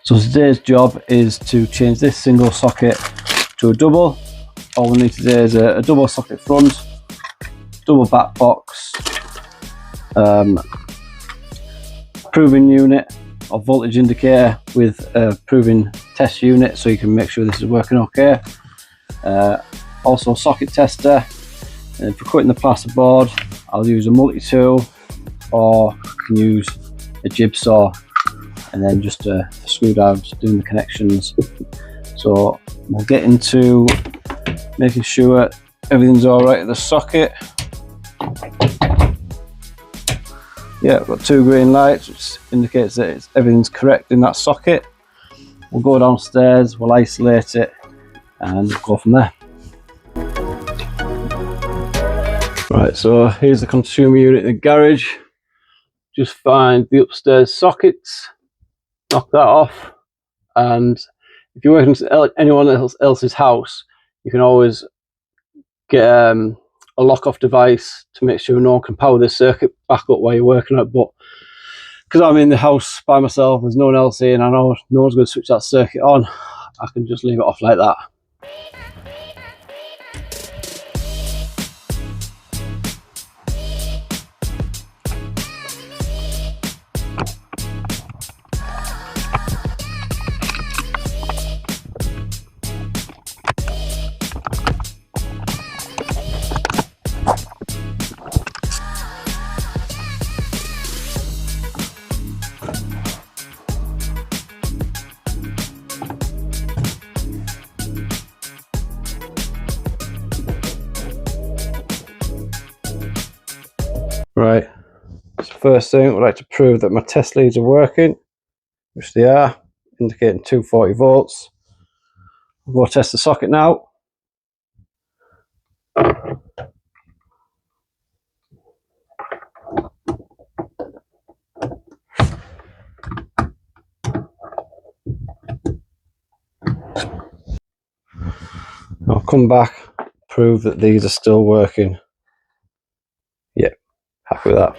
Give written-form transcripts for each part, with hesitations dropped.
So today's job is to change this single socket to a double. All we need today is a double socket front, double back box, proving unit or voltage indicator with a proving test unit so you can make sure this is working okay. Also socket tester, and for cutting the plasterboard I'll use a multi-tool, or I can use a jigsaw, and then just a screwdriver doing the connections. So we'll get into making sure everything's alright at the socket. Yeah, I've got 2 green lights, which indicates that everything's correct in that socket. We'll go downstairs, we'll isolate it, and go from there. Right, so here's the consumer unit in the garage. Just find the upstairs sockets, knock that off, and if you're working at anyone else's house, you can always get a lock-off device to make sure no one can power this circuit back up while you're working on it. But because I'm in the house by myself, there's no one else here, and I know no one's going to switch that circuit on, I can just leave it off like that. Right, so first thing, I'd like to prove that my test leads are working, which they are, indicating 240 volts. I'll go test the socket now. I'll come back, prove that these are still working. Yeah, happy with that.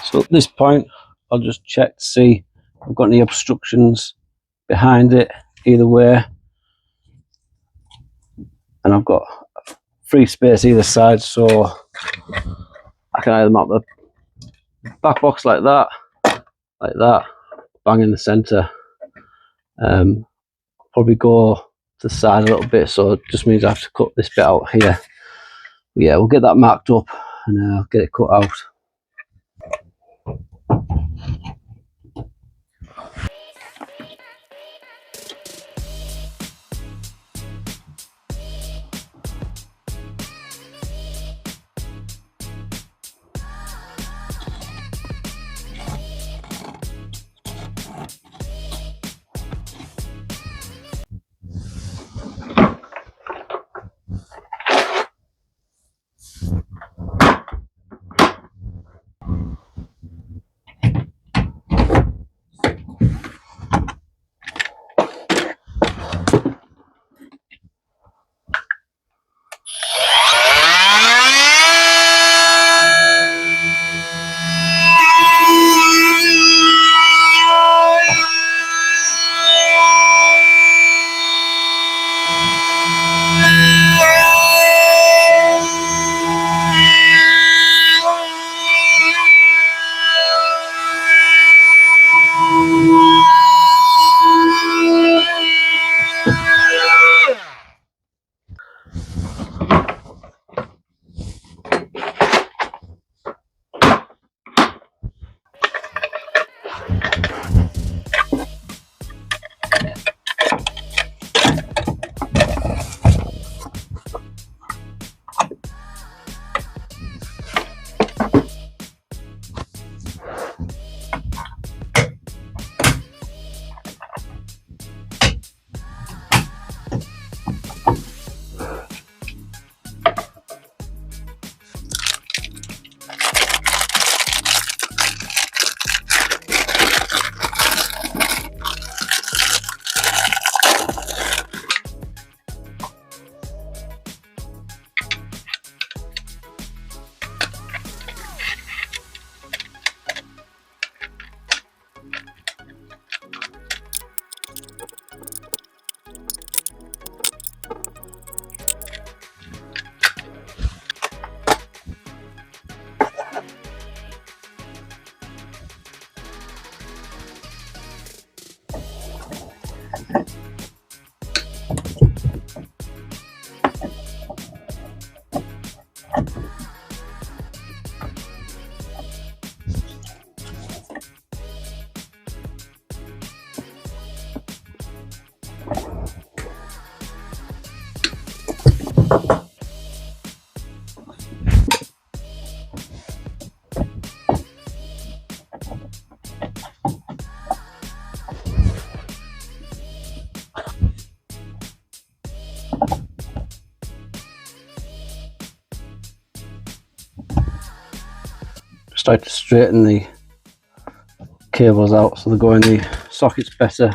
So at this point, I'll just check to see if I've got any obstructions behind it either way. And I've got free space either side, so I can either mount the back box like that, bang in the centre. Probably go to the side a little bit, so it just means I have to cut this bit out here. But yeah, we'll get that marked up and I'll get it cut out. Just try to straighten the cables out so they go in the sockets better.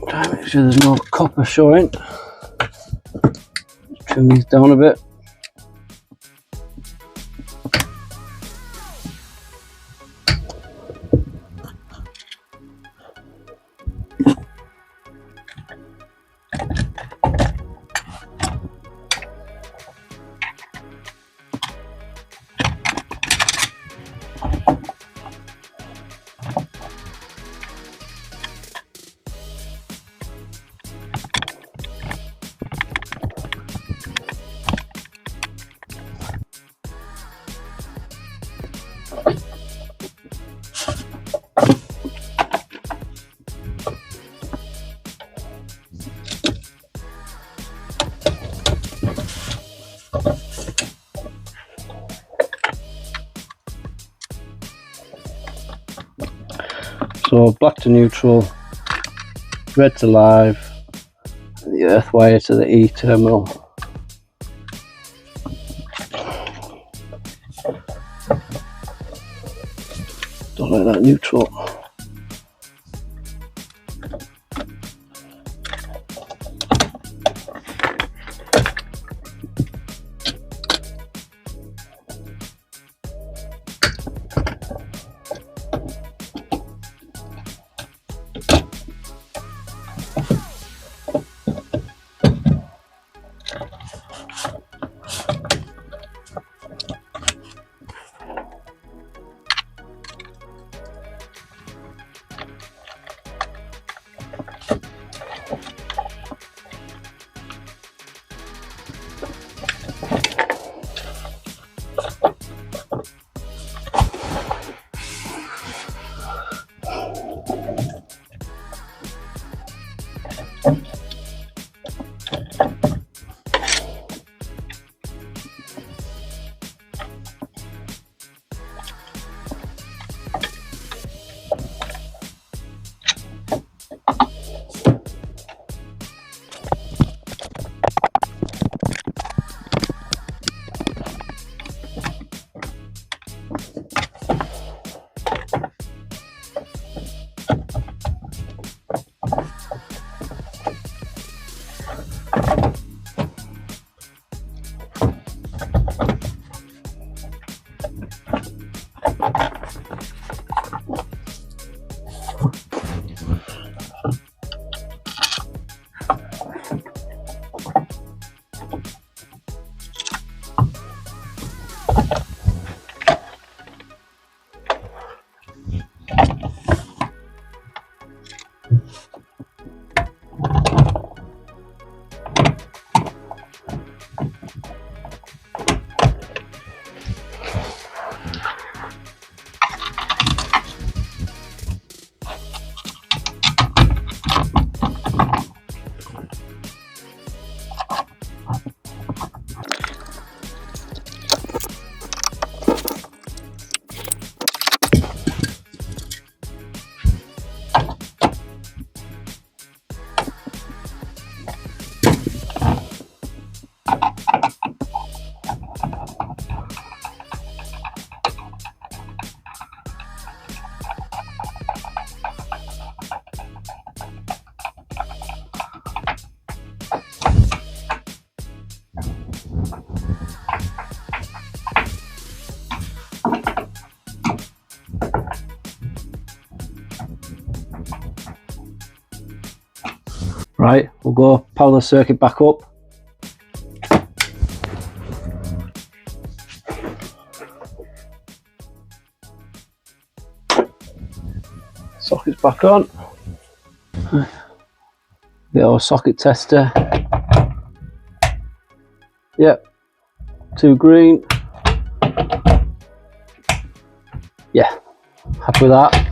Try and make sure there's no copper showing. Trim these down a bit. So black to neutral, red to live, and the earth wire to the E terminal. Don't like that neutral. Right, we'll go power the circuit back up. Socket's back on. Get our socket tester. Yep, 2 green. yeah, happy with that.